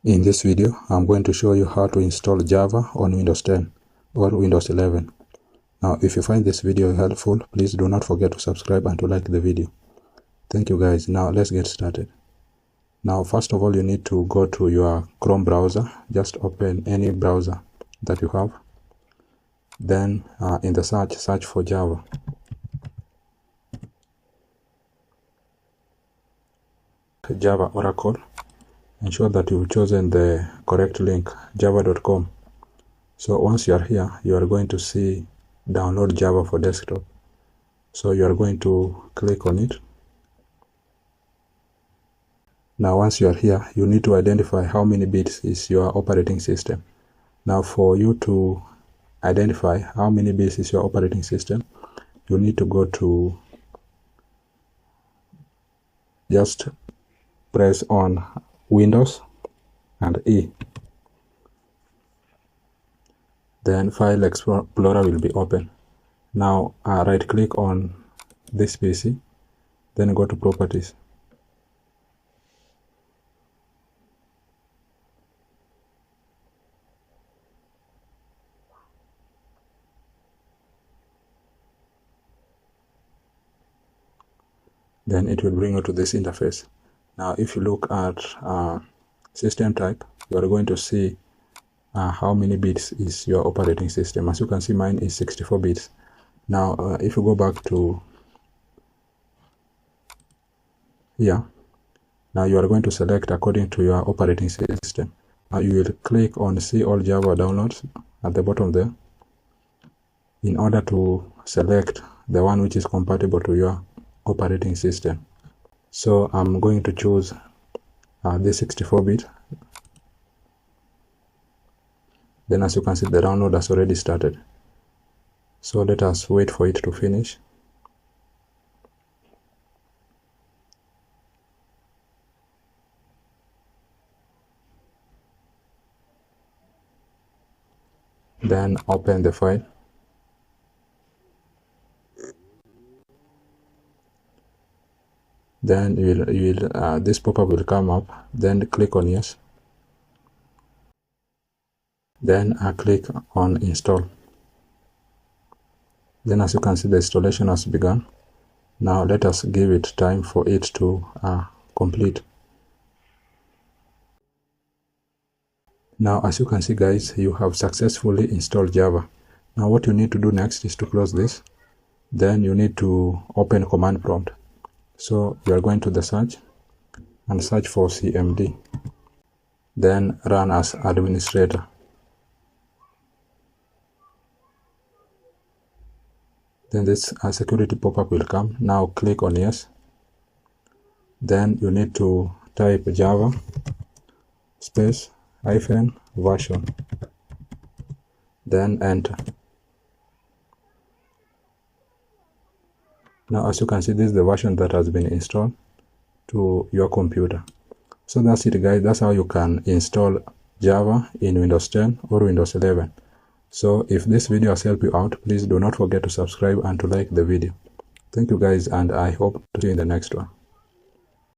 In this video, I'm going to show you how to install Java on Windows 10 or Windows 11. Now, if you find this video helpful, please do not forget to subscribe and to like the video. Thank you guys. Now, let's get started. Now, first of all, you need to go to your Chrome browser. Just open any browser that you have. Then, in the search for Java. Java Oracle. Ensure that you've chosen the correct link, java.com. So once you are here, you are going to see download Java for desktop. So you are going to click on it. Now once you are here, you need to identify how many bits is your operating system. Now for you to identify how many bits is your operating system, you need to go to, just press on Windows and E. Then File Explorer will be open. Now right click on this PC, then go to Properties. Then it will bring you to this interface. Now if you look at system type, you are going to see how many bits is your operating system. As you can see, mine is 64 bits. Now if you go back to here, now you are going to select according to your operating system. Now you will click on See All Java Downloads at the bottom there, in order to select the one which is compatible to your operating system. So I'm going to choose this 64-bit. Then as you can see, the download has already started. So let us wait for it to finish. Then open the file. Then this pop-up will come up. Then click on Yes. Then click on Install. Then as you can see, the installation has begun. Now let us give it time for it to complete. Now as you can see guys, you have successfully installed Java. Now what you need to do next is to close this. Then you need to open command prompt. So you are going to the search and search for CMD. Then run as administrator. Then this security pop-up will come. Now click on Yes. Then you need to type Java space -version. Then enter. Now as you can see, this is the version that has been installed to your computer. So that's it guys. That's how you can install Java in Windows 10 or Windows 11. So if this video has helped you out, please do not forget to subscribe and to like the video. Thank you guys, and I hope to see you in the next one.